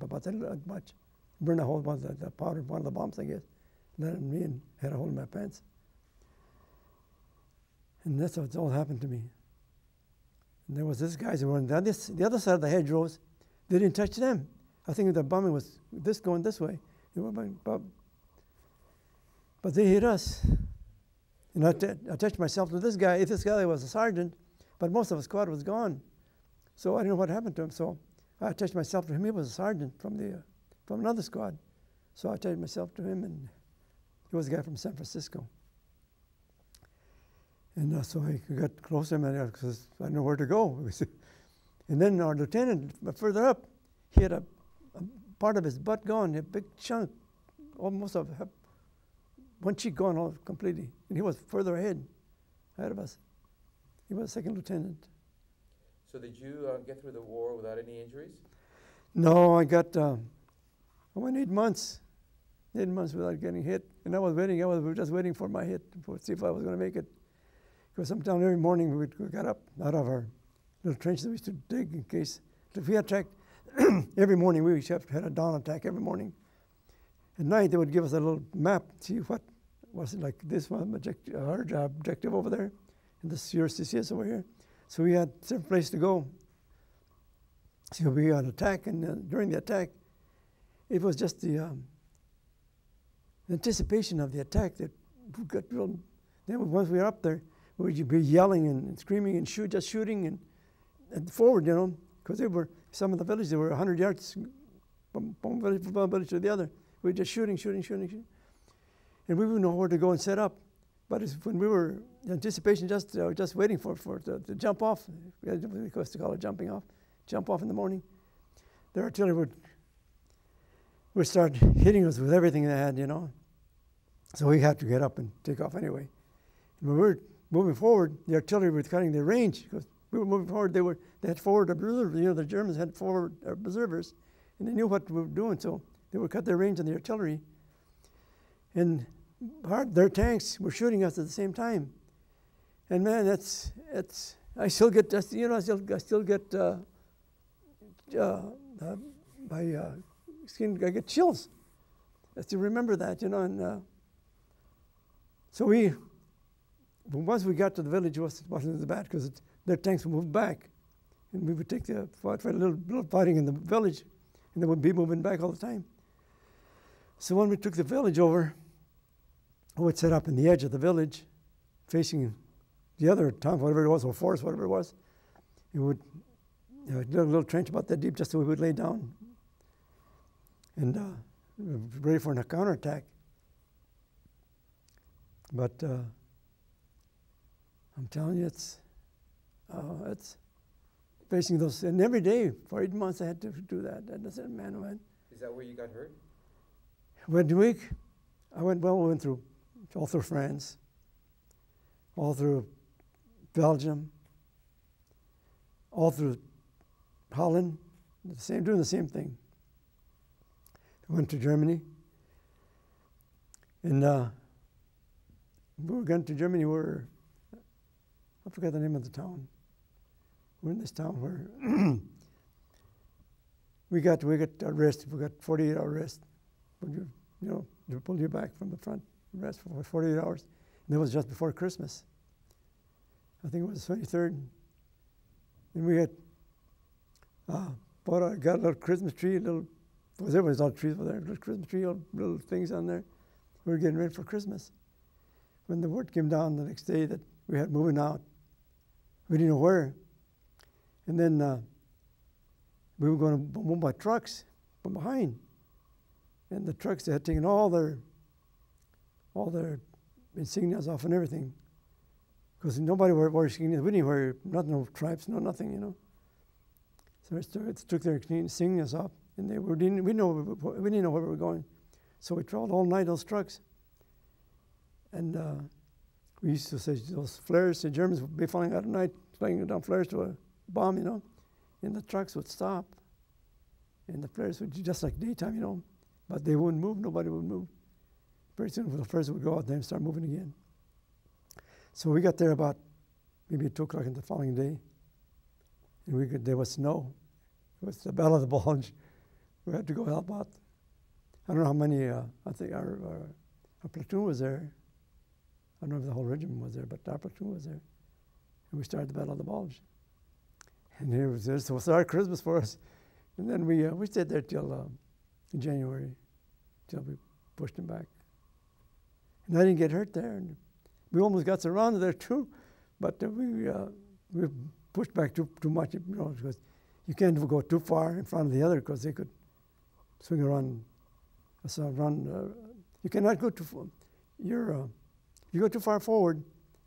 about that much. Burned a hole in the powder, one of the bombs, I guess. Landed on me and had a hole in my pants. And that's what all happened to me. And there was this guys who were on the other side of the hedgerows. They didn't touch them. I think the bombing was going this way. They were but they hit us. And I attached myself to this guy. If this guy was a sergeant, but most of the squad was gone. So I didn't know what happened to him. So I attached myself to him. He was a sergeant from another squad. So I attached myself to him, and he was a guy from San Francisco. And so I got close to him because I didn't know where to go. And then our lieutenant, further up, he had a part of his butt gone, a big chunk, almost of one cheek gone all completely. And he was further ahead of us. He was a second lieutenant. So did you get through the war without any injuries? No, I went 8 months. 8 months without getting hit. And I was just waiting for my hit to see if I was going to make it. Because sometime every morning we got up out of our little trench that we used to dig in case. If we attacked every morning, we had a dawn attack every morning. At night, they would give us a little map, see what was it like this one, our objective over there, and this your CCS over here. So we had different places to go. So we had attack, and during the attack, it was just the anticipation of the attack that got real. Then once we were up there, we'd be yelling and screaming and just shooting and forward, because some of the villages, they were 100 yards from one village to the other. We were just shooting. And we wouldn't know where to go and set up. But when we were in anticipation, just waiting for to jump off, we used to call it jumping off, jump off in the morning, the artillery would start hitting us with everything they had, So we had to get up and take off anyway. And when we were moving forward, the artillery was cutting their range because we were moving forward. They had forward observers. The Germans had forward observers, and they knew what we were doing, so they would cut their range on the artillery. And their tanks were shooting us at the same time. And man, I still get my skin. I get chills. I still remember that, And so once we got to the village, it wasn't as bad because their tanks would move back, and we would take the fight a little fighting in the village, and they would be moving back all the time. So when we took the village over, I would set up in the edge of the village, facing the other town, whatever it was, or forest, whatever it was. We would dig a little trench about that deep, just so we would lay down and ready for a counterattack. But I'm telling you, it's facing those, and every day for 8 months I had to do that. And I said, man, oh man. Is that where you got hurt? Went week. We went through all through France, all through Belgium, all through Holland, doing the same thing. Went to Germany, and we were going to Germany. I forgot the name of the town. We're in this town where we got arrested. We got 48-hour arrest. They pulled you back from the front, arrest for 48 hours. And that was just before Christmas. I think it was the 23rd. And we had got a little Christmas tree, because there was all trees over there, little Christmas tree, little things on there. We were getting ready for Christmas. When the word came down the next day that we had moving out, we didn't know where. And then we were going to move by trucks from behind. And the trucks, they had taken all their insignias off and everything. Because nobody wore insignias. We didn't wear no stripes, nothing, So it took their insignias off, and we didn't know where we were going. So we traveled all night, those trucks. And we used to say those flares, the Germans would be flying out at night, flying down flares to a bomb, and the trucks would stop. And the flares would be just like daytime, but they wouldn't move, nobody would move. Pretty soon the flares would go out there and start moving again. So we got there about maybe 2 o'clock in the following day, and there was snow. It was the Battle of the Bulge. we had to go help out. I don't know how many, I think our platoon was there. I don't know if the whole regiment was there, but our platoon was there. And we started the Battle of the Bulge. And it was our Christmas for us. And then we stayed there till in January, till we pushed them back. And I didn't get hurt there. And we almost got surrounded there too, but we pushed back too much, because you can't go too far in front of the other because they could swing around. You cannot go too far. If you go too far forward,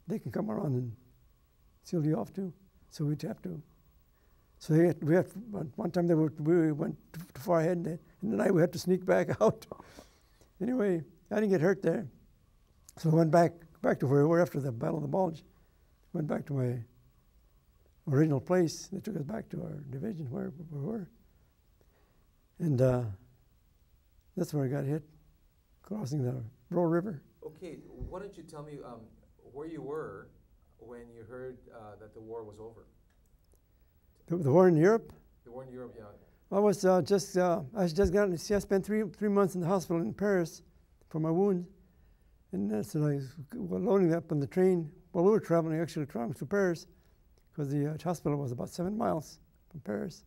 they can come around and seal you off too. So we'd have to. So we had one time we went too far ahead, and in the night we had to sneak back out. Anyway, I didn't get hurt there. So I went back to where we were after the Battle of the Bulge. Went back to my original place. They took us back to our division where we were. And that's where I got hit, crossing the Roe River. Okay, why don't you tell me where you were when you heard that the war was over? The war in Europe? The war in Europe, yeah. I was I spent three months in the hospital in Paris for my wound. And so I was loading up on the train. Well, we were traveling to Paris, because the hospital was about 7 miles from Paris.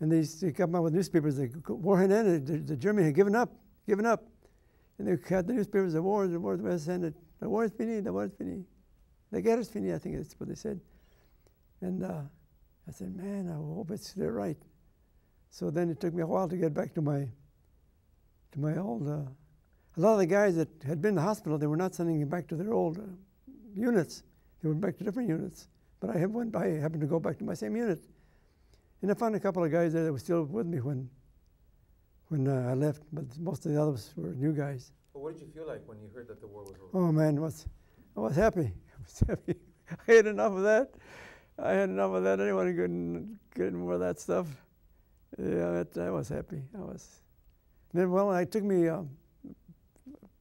And they come out with newspapers. The war had ended. The Germany had given up. And they had the newspapers, the war was ended. The war is fini, the war is fini. La guerre is fini, I think that's what they said. And I said, man, I hope they're right. So then it took me a while to get back to my old. A lot of the guys that had been in the hospital, they were not sending me back to their old units. They went back to different units. But I happened to go back to my same unit. And I found a couple of guys there that were still with me when I left, but most of the others were new guys. Well, what did you feel like when you heard that the war was over? Oh man, I was happy. I was happy. I had enough of that. I didn't want to get any more of that stuff. Yeah, I was happy. Then, well, it took me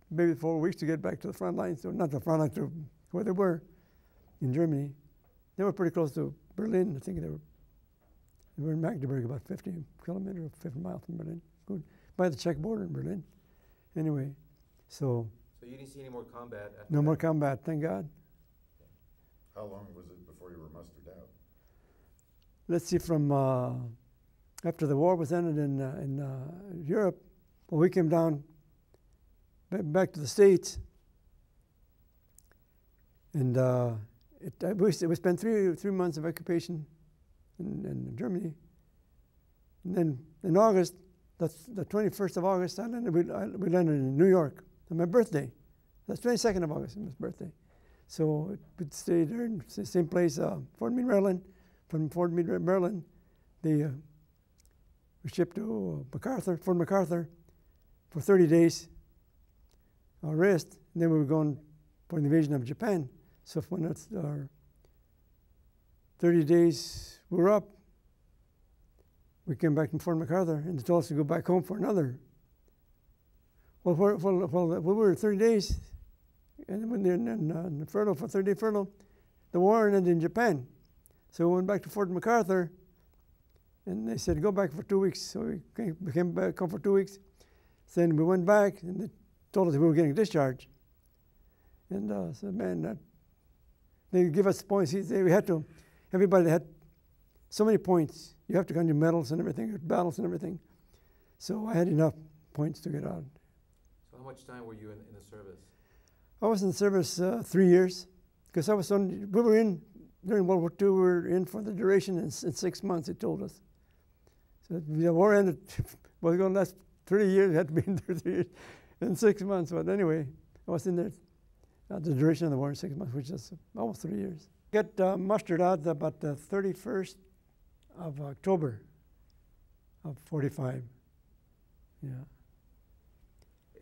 maybe 4 weeks to get back to the front lines. So not the front lines, to where they were in Germany. They were pretty close to Berlin. I think they were in Magdeburg, about 50 kilometers, 50 miles from Berlin. Good. By the Czech border in Berlin. Anyway, so you didn't see any more combat? No more combat, thank God. How long was it before you were mustered out? Let's see, from after the war was ended in Europe, well, we came down back to the States, and we spent three months of occupation in Germany. And then in August, that's the 21st of August, we landed in New York on my birthday. That's 22nd of August, my birthday. So we stayed there in the same place, Fort Meade, Maryland. From Fort Meade, Maryland, we shipped to Fort MacArthur, for 30 days rest. And then we were going for the invasion of Japan. So when our 30 days were up, we came back from Fort MacArthur, and they told us to go back home for another. Well, we were 30 days, and when they're in the furlough, for 30-day furlough, the war ended in Japan. So we went back to Fort MacArthur, and they said, go back for 2 weeks. So we came back home for 2 weeks. Then we went back, and they told us we were getting discharged. And I said, man, they give us points. We had to, everybody had so many points. You have to go do medals and everything, battles and everything. So I had enough points to get out. So how much time were you in the service? I was in the service 3 years, because we were in, during World War II, we were in for the duration in 6 months, it told us. So the war ended, was going to last 30 years, it had to be in there 3 years, in 6 months. But anyway, I was in there, the duration of the war in 6 months, which is almost 3 years. Got mustered out about the 31st of October of 45, yeah.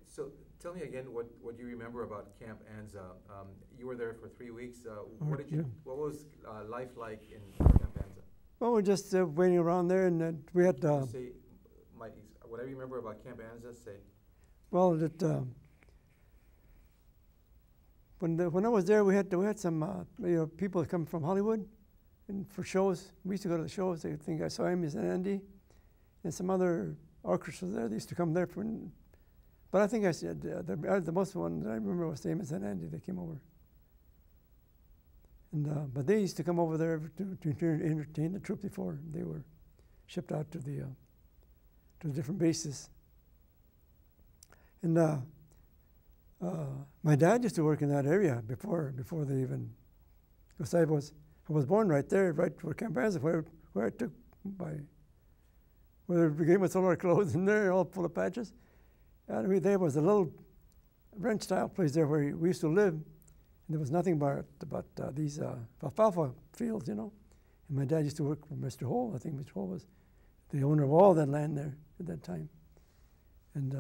So tell me again what you remember about Camp Anza. You were there for 3 weeks. What was life like in Camp Anza? Well, we're just waiting around there, and we had. Say, whatever you remember about Camp Anza, say. Well, when I was there, we had some people come from Hollywood, and for shows. We used to go to the shows. I think I saw him as Andy, and some other orchestras there. They used to come there for. But I think I said the most one that I remember was Amos and Andy. They came over. And but they used to come over there to entertain the troop before they were shipped out to the different bases. And my dad used to work in that area before they even. Because I was born right there, right where Camp Anza, where I took where they gave us all our clothes in there, all full of patches. And there was a little ranch-style place there where we used to live. And there was nothing but these alfalfa fields, you know. And my dad used to work for Mr. Hole. I think Mr. Hole was the owner of all that land there at that time. And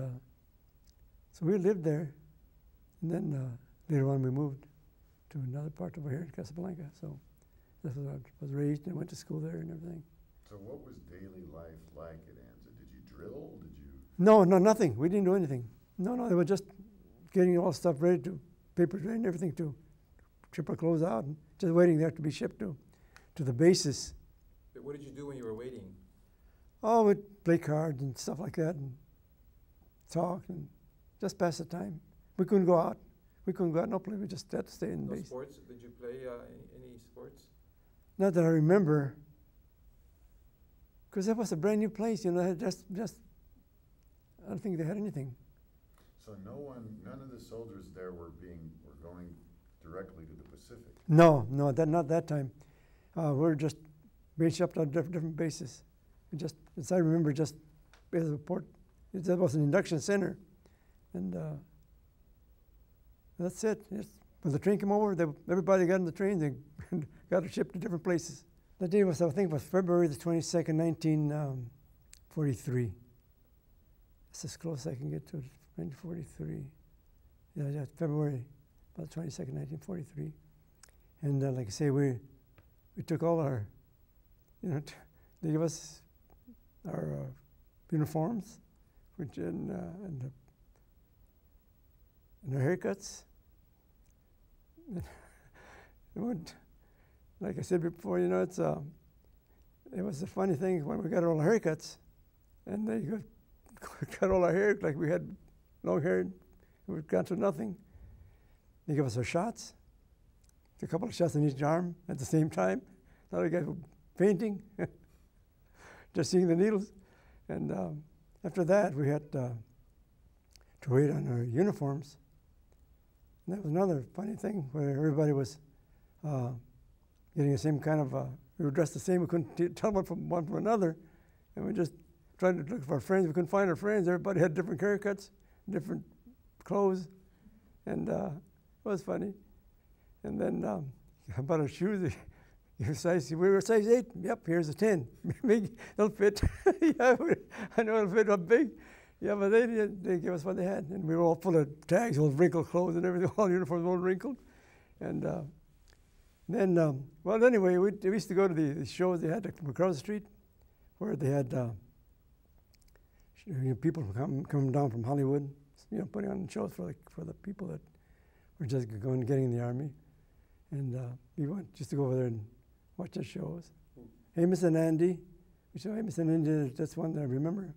so we lived there. And then later on we moved to another part over here in Casablanca. So that's where I was raised and went to school there and everything. So what was daily life like at Anza? Did you drill? Did you? No, nothing. We didn't do anything. No, they were just getting all stuff ready to paper train and everything to ship our clothes out and just waiting there to be shipped to the bases. But what did you do when you were waiting? Oh, we'd play cards and stuff like that and talk and just pass the time. We couldn't go out. No play. We just had to stay in the base. Sports? Did you play any sports? Not that I remember. Because that was a brand new place, you know. Just I don't think they had anything. So none of the soldiers there were going directly to the Pacific. No, not that time. We were just being shipped out different bases. As I remember, just as a port, that was an induction center, and that's it. When the train came over, everybody got on the train. They got shipped to different places. The day was, I think, was February the 22nd, 1943. That's as close as I can get to it. 1943. Yeah, February, about 22nd, 1943. And like I say, we took all our, you know, they gave us our uniforms, and our haircuts. Like I said before, you know, it was a funny thing when we got all our haircuts, and they cut all our hair like we had long hair. We got to nothing. They gave us our shots, a couple of shots in each arm at the same time. Now we got painting, just seeing the needles. And after that, we had to wait on our uniforms. And that was another funny thing where everybody was getting the same kind of, we were dressed the same. We couldn't tell one from another. And we just tried to look for our friends. We couldn't find our friends. Everybody had different haircuts, different clothes. And it was funny. And then about our shoes, we were size 8. Yep, here's a 10. Big, they'll fit. Yeah, I know it'll fit up big. Yeah, but they gave us what they had. And we were all full of tags, all wrinkled clothes and everything, all uniforms all wrinkled. And then, well, anyway, we used to go to the shows they had across the street where they had people coming down from Hollywood, you know, putting on shows for the people that were just getting in the Army. And we used to go over there and watch their shows. Amos and Andy. We saw Amos and Andy, that's one that I remember.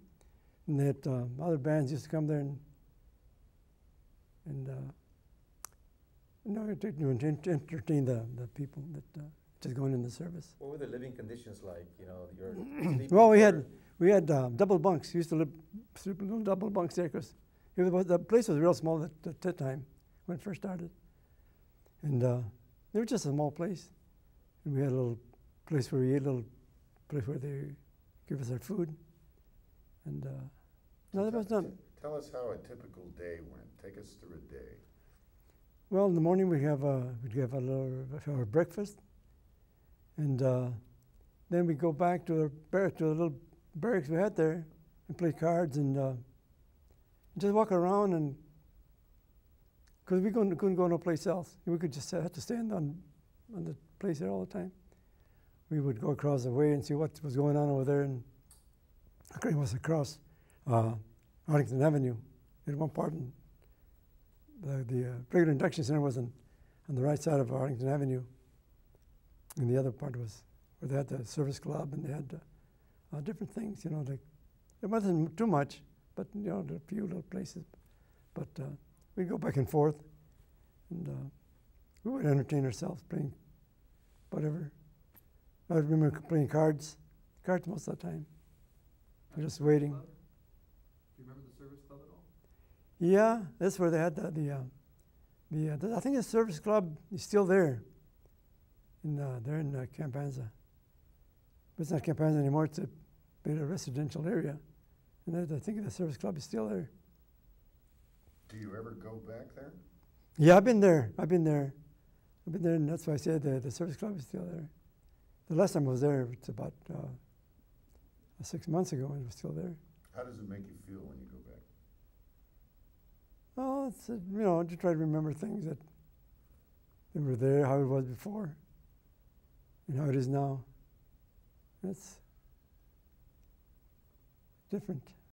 And they had other bands used to come there and entertain the people that just going in the service. What were the living conditions like? You know, your well, we had double bunks. We used to sleep in little double bunks there because the place was real small at that time when it first started. And they were just a small place. And we had a little place where we ate, a little place where they give us our food. And no, there was none. Tell us how a typical day went. Take us through a day. Well, in the morning we'd have our breakfast, and then we'd go back to the little barracks we had there and play cards and just walk around, and because we couldn't go no place else. We could just have to stand on the place there all the time. We would go across the way and see what was going on over there, and it was across Arlington Avenue. In one part, the regular induction center was on the right side of Arlington Avenue, and the other part was where they had the service club, and they had different things, you know, like It wasn't too much, but you know, there were a few little places. But we'd go back and forth, and we would entertain ourselves playing whatever. I remember playing cards most of the time. Just waiting. Do you remember the service club at all? Yeah, that's where they had I think the service club is still there. They're in Camp Anza. But it's not Camp Anza anymore. It's a residential area, and I think the service club is still there. Do you ever go back there? Yeah, I've been there, and that's why I said the service club is still there. The last time I was there, it's about 6 months ago, and it was still there. How does it make you feel when you go back? Well, it's you know, to try to remember things that were there, how it was before, and how it is now. It's different.